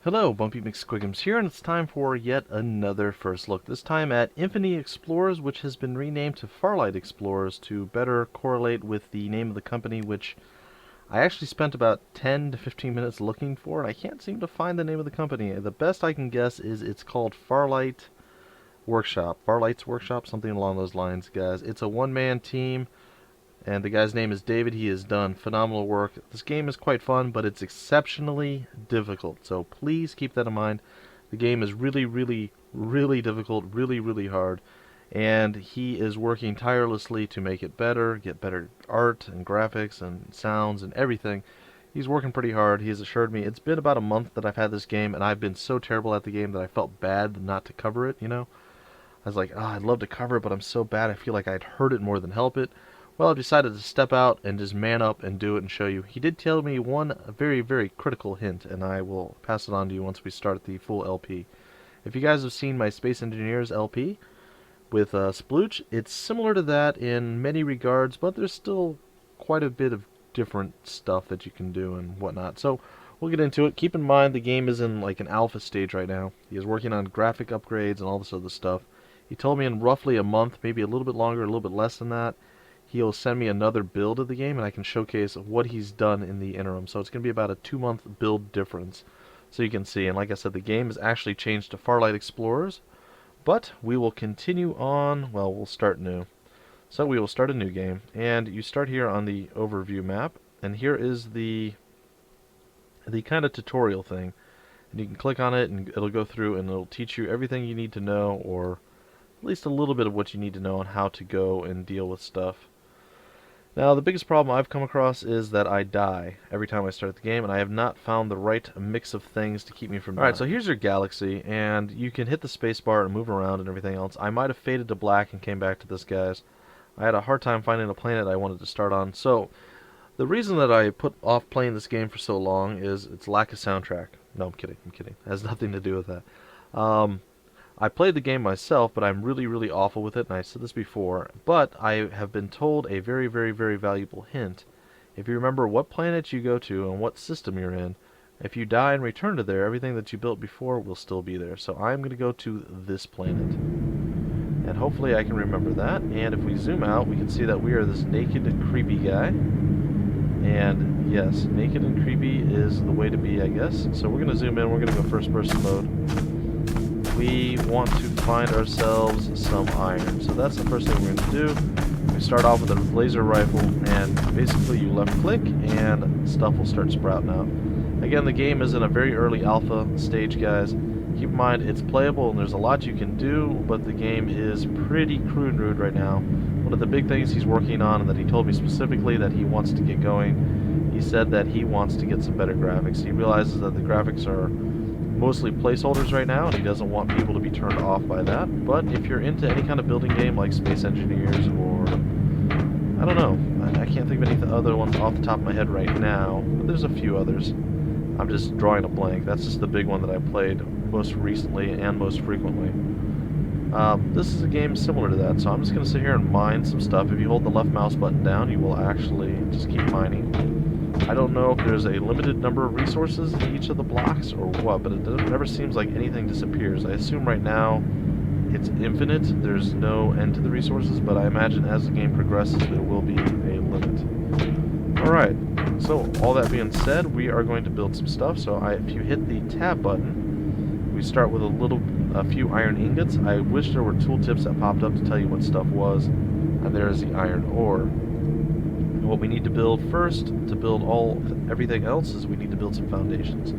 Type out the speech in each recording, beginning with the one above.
Hello, Bumpy McSquigums here, and it's time for yet another first look. This time at InfiniExplorers, which has been renamed to FarLight Explorers to better correlate with the name of the company, which I actually spent about 10 to 15 minutes looking for, and I can't seem to find the name of the company. The best I can guess is it's called FarLight Workshop. FarLight's Workshop, something along those lines, guys. It's a one-man team. And the guy's name is David. He has done phenomenal work. This game is quite fun, but it's exceptionally difficult. So please keep that in mind. The game is really, really, really difficult, really, really hard. And he is working tirelessly to make it better, get better art and graphics and sounds and everything. He's working pretty hard. He has assured me it's been about a month that I've had this game, and I've been so terrible at the game that I felt bad not to cover it, you know? I was like, I'd love to cover it, but I'm so bad I feel like I'd hurt it more than help it. Well, I've decided to step out and just man up and do it and show you. He did tell me one very, very critical hint, and I will pass it on to you once we start the full LP. If you guys have seen my Space Engineers LP with Splooch, it's similar to that in many regards, but there's still quite a bit of different stuff that you can do and whatnot. So we'll get into it. Keep in mind the game is in like an alpha stage right now. He is working on graphic upgrades and all this other stuff. He told me in roughly a month, maybe a little bit longer, a little bit less than that, he'll send me another build of the game, and I can showcase what he's done in the interim. So it's going to be about a 2-month build difference. So you can see, and like I said, the game has actually changed to FarLight Explorers. But we will continue on, well, we'll start new. So we will start a new game, and you start here on the overview map, and here is the kind of tutorial thing. And you can click on it, and it'll go through, and it'll teach you everything you need to know, or at least a little bit of what you need to know on how to go and deal with stuff. Now, the biggest problem I've come across is that I die every time I start the game, and I have not found the right mix of things to keep me from dying. Alright, so here's your galaxy, and you can hit the spacebar and move around and everything else. I might have faded to black and came back to this, guys. I had a hard time finding a planet I wanted to start on. So, the reason that I put off playing this game for so long is its lack of soundtrack. No, I'm kidding, It has nothing to do with that. I played the game myself, but I'm really, really awful with it, and I said this before, but I have been told a very, very, very valuable hint. If you remember what planet you go to and what system you're in, if you die and return to there, everything that you built before will still be there. So I'm going to go to this planet. And hopefully I can remember that. And if we zoom out, we can see that we are this naked and creepy guy. And yes, naked and creepy is the way to be, I guess. So we're going to zoom in, we're going to go first person mode. We want to find ourselves some iron. So that's the first thing we're going to do. We start off with a laser rifle, and basically you left click and stuff will start sprouting out. Again, the game is in a very early alpha stage, guys. Keep in mind it's playable and there's a lot you can do, but the game is pretty crude and rude right now. One of the big things he's working on, and that he told me specifically that he wants to get going, he said that he wants to get some better graphics. He realizes that the graphics are mostly placeholders right now, and he doesn't want people to be turned off by that. But if you're into any kind of building game like Space Engineers, or I don't know, I can't think of any other ones off the top of my head right now, but there's a few others. I'm just drawing a blank. That's just the big one that I played most recently and most frequently. This is a game similar to that, so I'm just going to sit here and mine some stuff. If you hold the left mouse button down, you will actually just keep mining. I don't know if there's a limited number of resources in each of the blocks or what, but it never seems like anything disappears. I assume right now it's infinite. There's no end to the resources, but I imagine as the game progresses there will be a limit. Alright, so all that being said, we are going to build some stuff. So if you hit the tab button, we start with a few iron ingots. I wish there were tooltips that popped up to tell you what stuff was, and there is the iron ore. What we need to build first, to build everything else, is we need to build some foundations.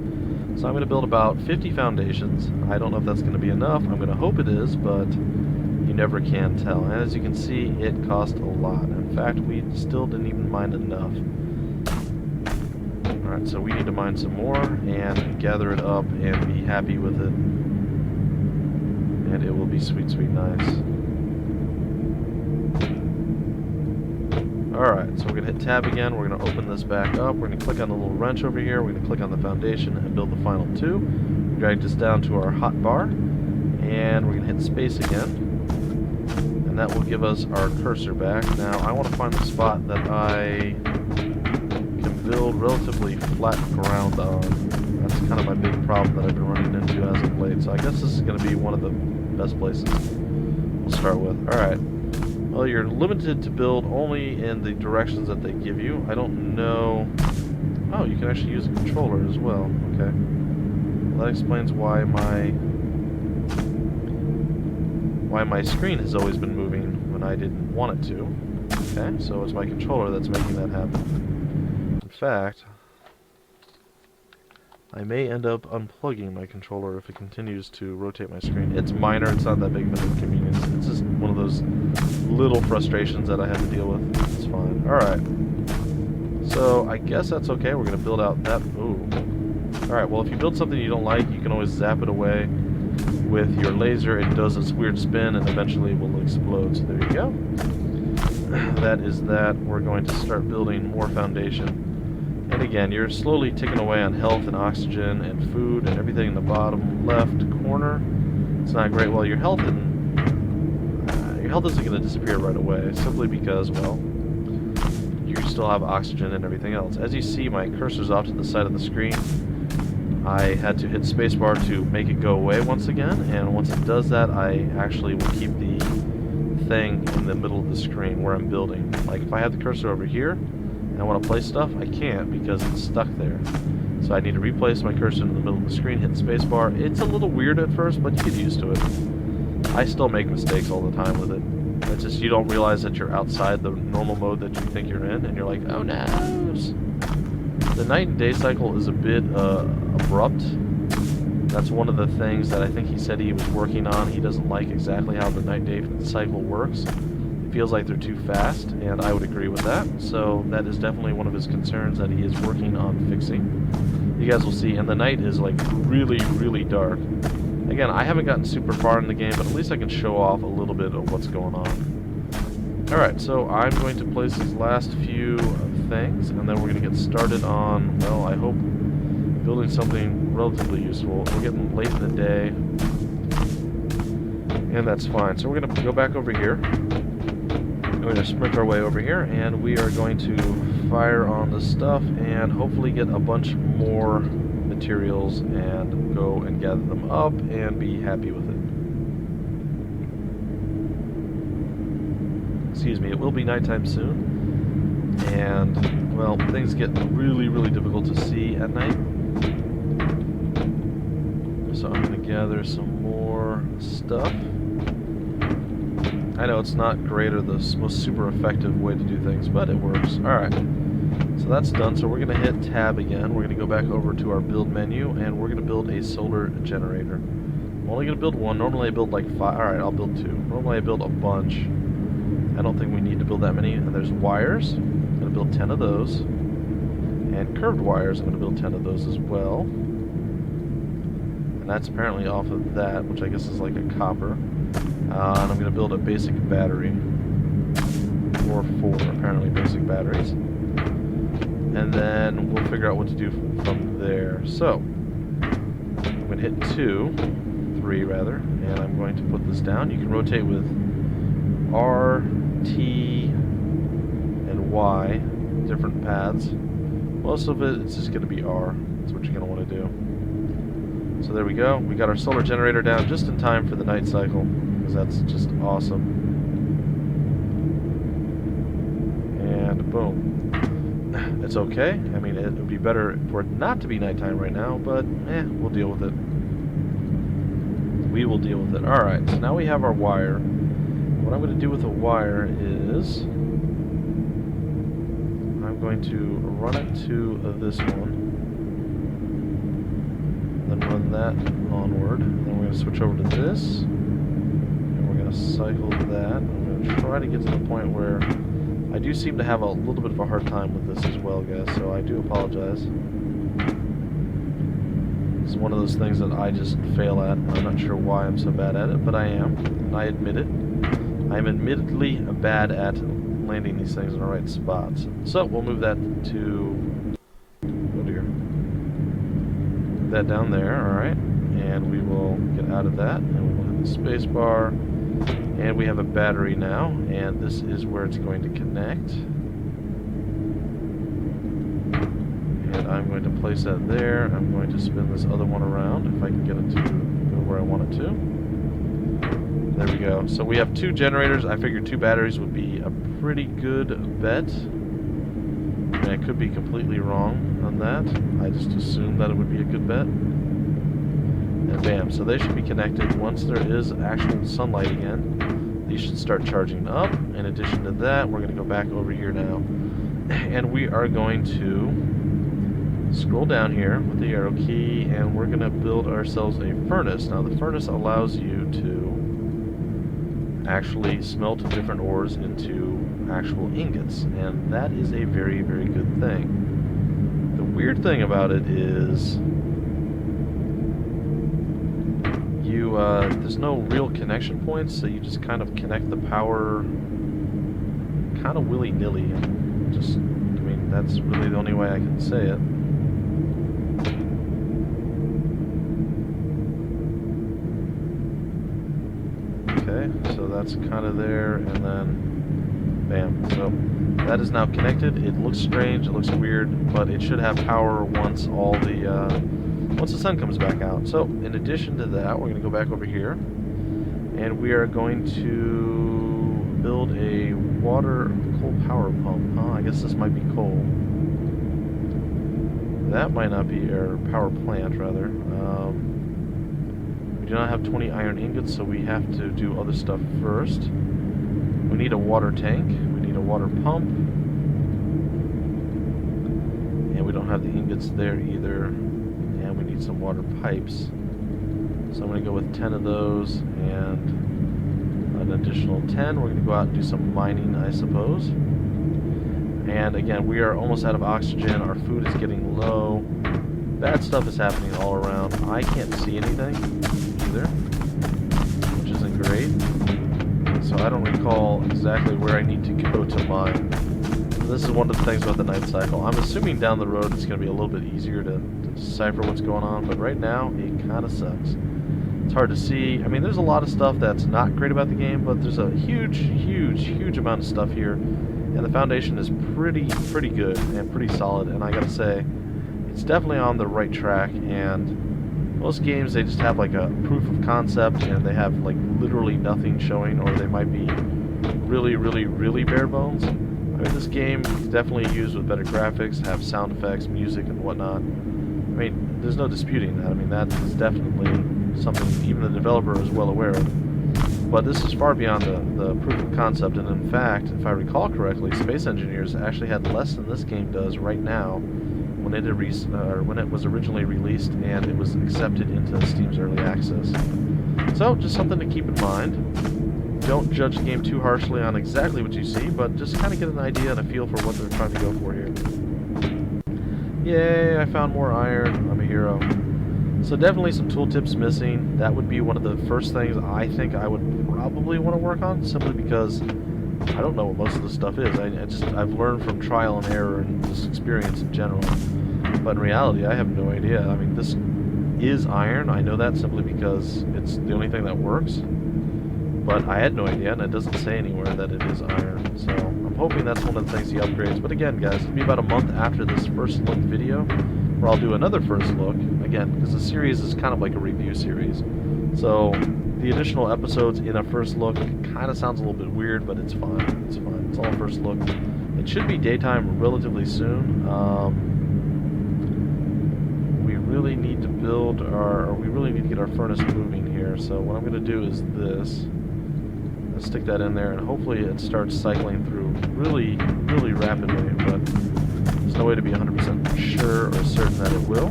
So I'm going to build about 50 foundations. I don't know if that's going to be enough. I'm going to hope it is, but you never can tell. And as you can see, it cost a lot. In fact, we still didn't even mine enough. Alright, so we need to mine some more and gather it up and be happy with it. And it will be sweet, sweet nice. Alright, so we're going to hit tab again, we're going to open this back up, we're going to click on the little wrench over here, we're going to click on the foundation and build the final two. Drag this down to our hot bar, and we're going to hit space again. And that will give us our cursor back. Now, I want to find a spot that I can build relatively flat ground on. That's kind of my big problem that I've been running into as of late. So I guess this is going to be one of the best places we'll start with. Alright. Well, you're limited to build only in the directions that they give you. I don't know... Oh, you can actually use a controller as well. Okay. Well, that explains why my screen has always been moving when I didn't want it to. Okay, so it's my controller that's making that happen. In fact, I may end up unplugging my controller if it continues to rotate my screen. It's minor, it's not that big of an inconvenience. It's just one of those little frustrations that I have to deal with. It's fine. Alright. So, I guess that's okay. We're going to build out that... Ooh. Alright, well, if you build something you don't like, you can always zap it away with your laser. It does its weird spin, and eventually it will explode. So there you go. That is that. We're going to start building more foundation. And again, you're slowly ticking away on health and oxygen and food and everything in the bottom left corner. It's not great. Well, your health isn't going to disappear right away, simply because, well, you still have oxygen and everything else. As you see, my cursor's off to the side of the screen. I had to hit spacebar to make it go away once again, and once it does that, I actually will keep the thing in the middle of the screen where I'm building. Like, if I have the cursor over here, and I want to place stuff, I can't because it's stuck there. So I need to replace my cursor in the middle of the screen, hit spacebar. It's a little weird at first, but you get used to it. I still make mistakes all the time with it. It's just you don't realize that you're outside the normal mode that you think you're in, and you're like, oh no! The night and day cycle is a bit abrupt. That's one of the things that I think he said he was working on. He doesn't like exactly how the night-day cycle works. Feels like they're too fast, and I would agree with that. So that is definitely one of his concerns that he is working on fixing. You guys will see, and the night is like really, really dark. Again, I haven't gotten super far in the game, but at least I can show off a little bit of what's going on. Alright, so I'm going to place these last few things, and then we're going to get started on, well, I hope, building something relatively useful. We're getting late in the day, and that's fine. So we're going to go back over here. We're going to sprint our way over here, and we are going to fire on the stuff and hopefully get a bunch more materials and go and gather them up and be happy with it. Excuse me, it will be nighttime soon, and, well, things get really, really difficult to see at night. So I'm going to gather some more stuff. I know it's not great or the most super effective way to do things, but it works. Alright, so that's done. So we're going to hit tab again. We're going to go back over to our build menu, and we're going to build a solar generator. I'm only going to build one. Normally I build like 5. Alright, I'll build 2. Normally I build a bunch. I don't think we need to build that many. And there's wires. I'm going to build 10 of those. And curved wires, I'm going to build 10 of those as well. And that's apparently off of that, which I guess is like a copper. And I'm going to build a basic battery, or 4 apparently basic batteries, and then we'll figure out what to do from there. So I'm going to hit 3 rather, and I'm going to put this down. You can rotate with R, T, and Y, different paths. Most of it's just going to be R. That's what you're going to want to do. So there we go. We got our solar generator down just in time for the night cycle, because that's just awesome. And boom. It's okay. I mean, it would be better for it not to be nighttime right now, but we'll deal with it. We will deal with it. Alright, so now we have our wire. What I'm going to do with the wire is I'm going to run it to this one. Then run that onward. Then we're going to switch over to this. And we're going to cycle that. I'm going to try to get to the point where I do seem to have a little bit of a hard time with this as well, guys, so I do apologize. It's one of those things that I just fail at, and I'm not sure why I'm so bad at it, but I am, and I admit it. I'm admittedly bad at landing these things in the right spots. So we'll move that to... oh dear. That down there, alright, and we will get out of that, and we will hit the space bar, and we have a battery now, and this is where it's going to connect. And Alright, I'm going to place that there. I'm going to spin this other one around if I can get it to go where I want it to. There we go. So we have 2 generators. I figured 2 batteries would be a pretty good bet. I mean, I could be completely wrong on that. I just assumed that it would be a good bet. And bam, so they should be connected. Once there is actual sunlight again, these should start charging up. In addition to that, we're going to go back over here now. And we are going to scroll down here with the arrow key, and we're going to build ourselves a furnace. Now, the furnace allows you to actually smelt different ores into actual ingots, and that is a very, very good thing. The weird thing about it is there's no real connection points, so you just kind of connect the power kind of willy-nilly. Just, I mean, that's really the only way I can say it. Okay, so that's kind of there, and then bam. So that is now connected. It looks strange, it looks weird, but it should have power once all the once the sun comes back out. So in addition to that, we're going to go back over here, and we are going to build a coal power pump. I guess this might be coal. That might not be our power plant, rather. We do not have 20 iron ingots, so we have to do other stuff first. We need a water tank. We need a water pump. And we don't have the ingots there either. And we need some water pipes. So I'm going to go with 10 of those and an additional 10. We're going to go out and do some mining, I suppose. And again, we are almost out of oxygen. Our food is getting low. Bad stuff is happening all around. I can't see anything either, which isn't great. So I don't recall exactly where I need to go to mine. This is one of the things about the night cycle. I'm assuming down the road it's going to be a little bit easier to decipher what's going on, but right now it kind of sucks. It's hard to see. I mean, there's a lot of stuff that's not great about the game, but there's a huge, huge, huge amount of stuff here, and the foundation is pretty good and pretty solid, and I gotta say, it's definitely on the right track. And most games, they just have like a proof of concept, and they have like literally nothing showing, or they might be really, really, really bare bones. I mean, this game is definitely used with better graphics, have sound effects, music, and whatnot. I mean, there's no disputing that. I mean, that is definitely something even the developer is well aware of. But this is far beyond the proof of concept, and in fact, if I recall correctly, Space Engineers actually had less than this game does right now when it was originally released and it was accepted into Steam's early access. So, just something to keep in mind. Don't judge the game too harshly on exactly what you see, but just kind of get an idea and a feel for what they're trying to go for here. Yay, I found more iron. I'm a hero. So definitely some tooltips missing. That would be one of the first things I think I would probably want to work on, simply because I don't know what most of this stuff is. I've learned from trial and error and just experience in general. But in reality, I have no idea. I mean, this is iron. I know that simply because it's the only thing that works. But I had no idea, and it doesn't say anywhere that it is iron. So I'm hoping that's one of the things he upgrades. But again, guys, it'll be about a month after this first look video, where I'll do another first look. Again, because the series is kind of like a review series. So the additional episodes in a first look kind of sounds a little bit weird, but it's fine. It's fine. It's all a first look. It should be daytime relatively soon. We really need to get our furnace moving here. So what I'm going to do is this. Let's stick that in there, and hopefully it starts cycling through really, really rapidly, but there's no way to be 100% sure or certain that it will.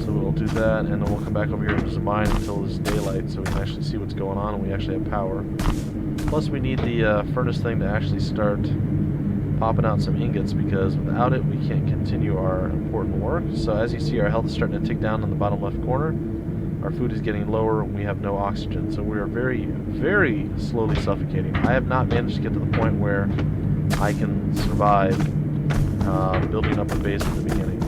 So we'll do that, and then we'll come back over here and just mine until it's daylight so we can actually see what's going on and we actually have power. Plus we need the furnace thing to actually start popping out some ingots, because without it we can't continue our important work. So as you see, our health is starting to tick down in the bottom left corner. Our food is getting lower, and we have no oxygen, so we are very, very slowly suffocating. I have not managed to get to the point where I can survive building up a base at the beginning.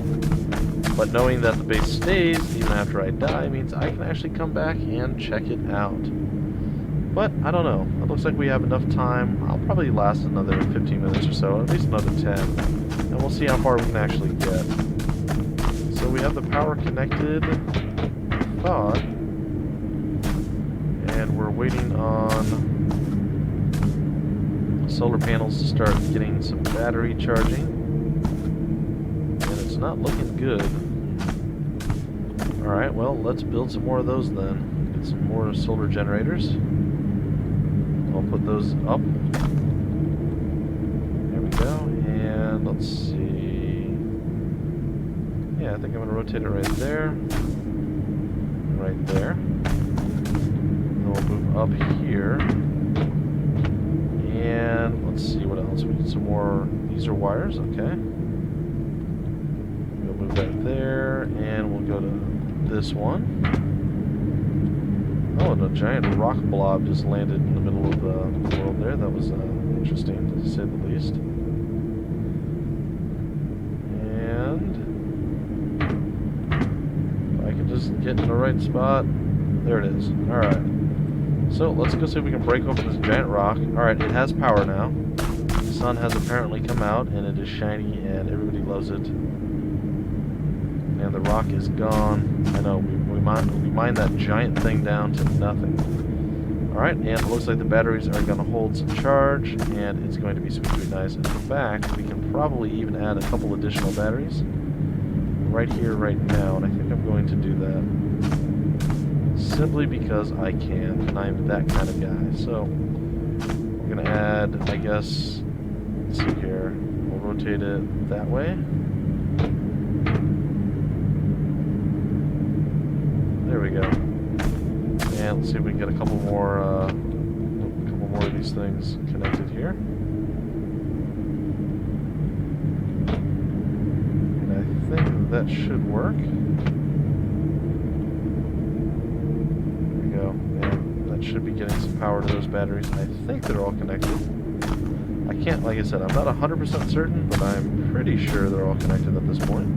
But knowing that the base stays even after I die means I can actually come back and check it out. But I don't know. It looks like we have enough time. I'll probably last another 15 minutes or so, at least another 10. and we'll see how far we can actually get. So we have the power connected, I thought, and we're waiting on solar panels to start getting some battery charging, and it's not looking good. Alright, well, let's build some more of those then. Get some more solar generators. I'll put those up. There we go, and let's see. Yeah, I think I'm going to rotate it right there. Right there. And we'll move up here. And let's see what else. We need some more. These are wires, okay. We'll move that there, and we'll go to this one. Oh, and a giant rock blob just landed in the middle of the world there. That was interesting, to say the least. And if I can just get in the right spot. There it is. Alright. So let's go see if we can break open this giant rock. Alright, it has power now. The sun has apparently come out, and it is shiny, and everybody loves it. And the rock is gone. I know, we mined that giant thing down to nothing. Alright, and it looks like the batteries are going to hold some charge, and it's going to be sweet nice. In fact, we can probably even add a couple additional batteries right here, right now, and I think I'm going to do that. Simply because I can, and I'm that kind of guy. So, we're going to add, I guess, let's see here, we'll rotate it that way. There we go. And let's see if we can get a couple more of these things connected here. And I think that should work. There we go. And that should be getting some power to those batteries. I think they're all connected. I can't, like I said, I'm not 100% certain, but I'm pretty sure they're all connected at this point.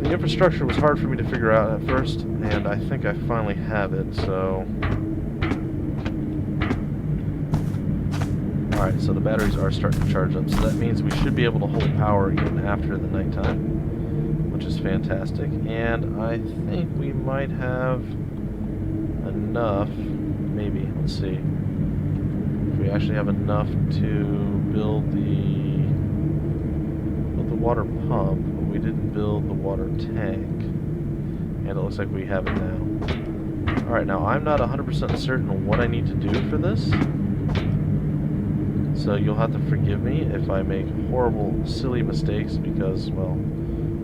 The infrastructure was hard for me to figure out at first, and I think I finally have it, so... Alright, so the batteries are starting to charge up, so that means we should be able to hold power even after the nighttime, which is fantastic. And I think we might have enough, maybe, let's see, if we actually have enough to build the water pump. We didn't build the water tank, and it looks like we have it now. Alright, now I'm not 100% certain what I need to do for this, so you'll have to forgive me if I make horrible, silly mistakes, because, well,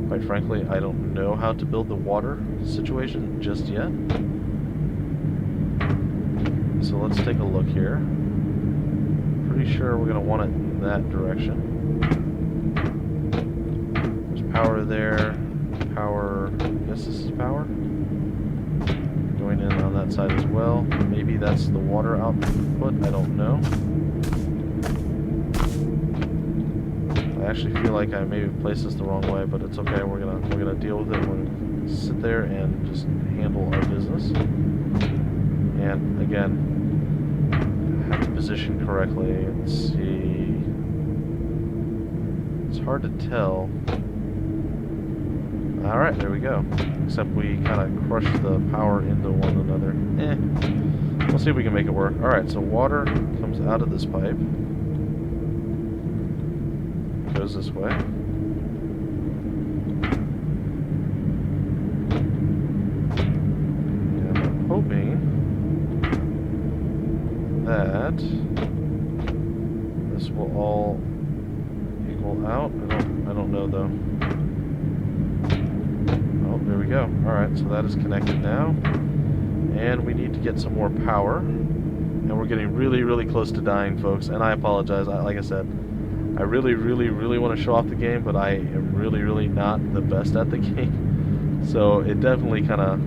quite frankly, I don't know how to build the water situation just yet. So let's take a look here. Pretty sure we're going to want it in that direction. Power there, power, I guess this is power, going in on that side as well. Maybe that's the water output, I don't know. I actually feel like I maybe placed this the wrong way, but it's okay, we're gonna deal with it. We're gonna sit there and just handle our business. And again, I have to position correctly. Let's see. It's hard to tell. Alright, there we go. Except we kind of crushed the power into one another. We'll see if we can make it work. Alright, so water comes out of this pipe. Goes this way. And I'm hoping that this will all equal out. I don't know though. There we go. Alright, so that is connected now. And we need to get some more power. And we're getting really, really close to dying, folks. And I apologize. Like I said, I really, really, really want to show off the game, but I am really, really not the best at the game. So it definitely kind of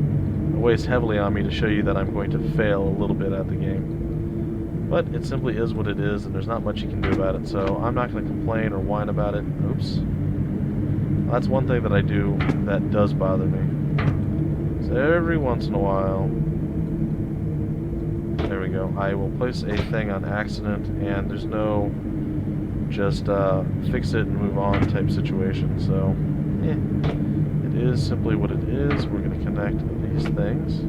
weighs heavily on me to show you that I'm going to fail a little bit at the game. But it simply is what it is, and there's not much you can do about it. So I'm not going to complain or whine about it. Oops. That's one thing that I do that does bother me. So every once in a while, there we go, I will place a thing on accident, and there's no just fix it and move on type situation. So, it is simply what it is. We're going to connect these things.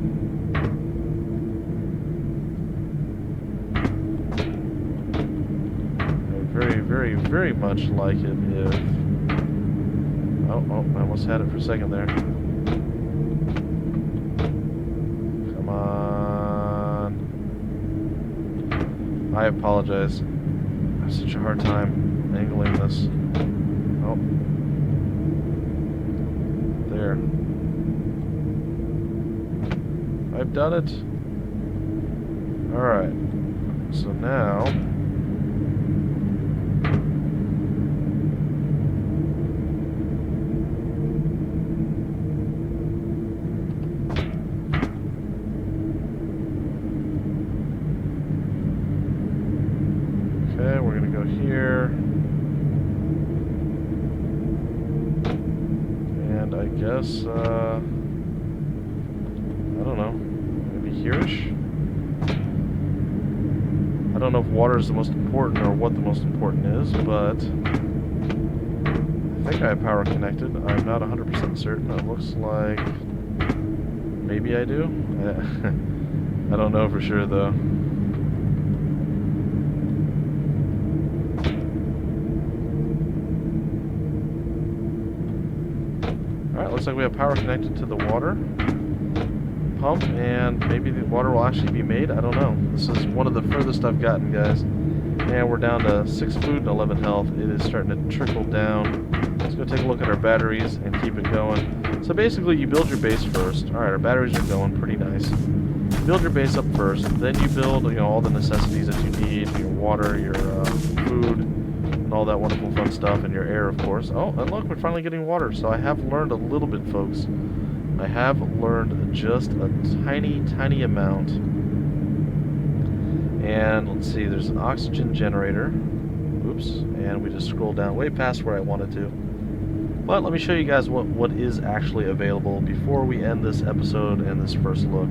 I would very, very, very much like it if... Oh, I almost had it for a second there. Come on. I apologize. I have such a hard time angling this. Oh. There. I've done it. Alright. So now... Okay, we're going to go here. And I guess, I don't know, maybe here-ish? I don't know if water is the most important or what the most important is, but I think I have power connected. I'm not 100% certain. It looks like maybe I do. I don't know for sure, though. Alright, looks like we have power connected to the water pump, and maybe the water will actually be made. I don't know. This is one of the furthest I've gotten, guys. And we're down to 6 food and 11 health. It is starting to trickle down. Let's go take a look at our batteries and keep it going. So basically, you build your base first. Alright, our batteries are going pretty nice. Build your base up first. Then you build, all the necessities that you need. Your water, your food, and all that wonderful fun stuff, and your air, of course. Oh, and look, we're finally getting water. So I have learned a little bit, folks. I have learned just a tiny, tiny amount. And let's see, there's an oxygen generator. Oops, and we just scrolled down way past where I wanted to. But let me show you guys what is actually available before we end this episode and this first look.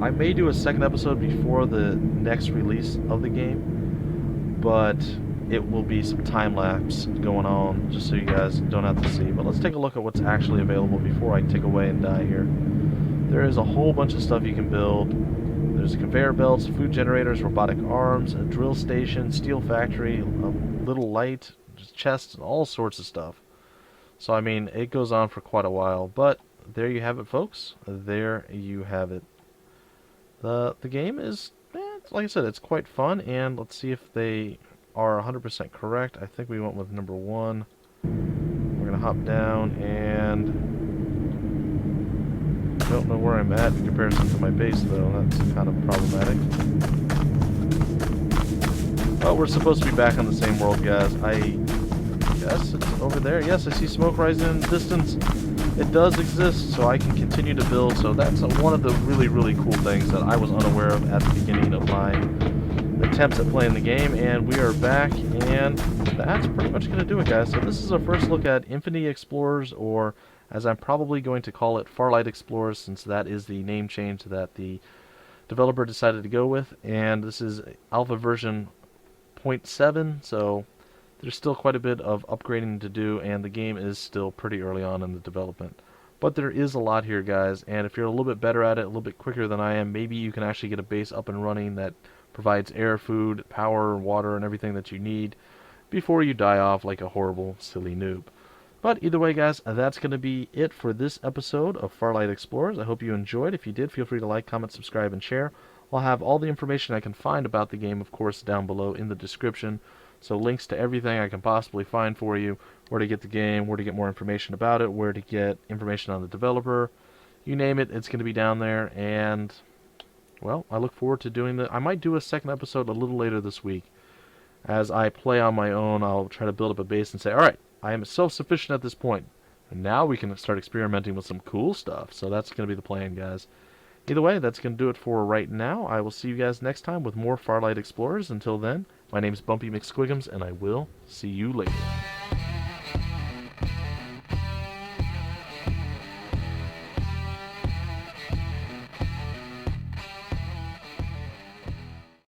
I may do a second episode before the next release of the game, but it will be some time-lapse going on, just so you guys don't have to see. But let's take a look at what's actually available before I tick away and die here. There is a whole bunch of stuff you can build. There's conveyor belts, food generators, robotic arms, a drill station, steel factory, a little light, chests, and all sorts of stuff. So, I mean, it goes on for quite a while. But there you have it, folks. There you have it. The game is, like I said, it's quite fun. And let's see if they are 100% correct. I think we went with number 1. We're going to hop down, and I don't know where I'm at in comparison to my base, though. That's kind of problematic. Oh, we're supposed to be back on the same world, guys. I guess it's over there. Yes, I see smoke rising in the distance. It does exist, so I can continue to build. So that's one of the really, really cool things that I was unaware of at the beginning of my attempts at playing the game. And we are back, and that's pretty much going to do it, guys. So this is our first look at InfiniExplorers, or as I'm probably going to call it, FarLight Explorers, since that is the name change that the developer decided to go with. And this is alpha version 0.7, so there's still quite a bit of upgrading to do, and the game is still pretty early on in the development. But there is a lot here, guys, and if you're a little bit better at it, a little bit quicker than I am, maybe you can actually get a base up and running that provides air, food, power, water, and everything that you need before you die off like a horrible, silly noob. But either way, guys, that's going to be it for this episode of FarLight Explorers. I hope you enjoyed. If you did, feel free to like, comment, subscribe, and share. I'll have all the information I can find about the game, of course, down below in the description. So links to everything I can possibly find for you, where to get the game, where to get more information about it, where to get information on the developer. You name it, it's going to be down there. And, well, I look forward to doing I might do a second episode a little later this week. As I play on my own, I'll try to build up a base and say, alright, I am self-sufficient at this point. And now we can start experimenting with some cool stuff. So that's going to be the plan, guys. Either way, that's going to do it for right now. I will see you guys next time with more FarLight Explorers. Until then, my name is Bumpy McSquigums, and I will see you later.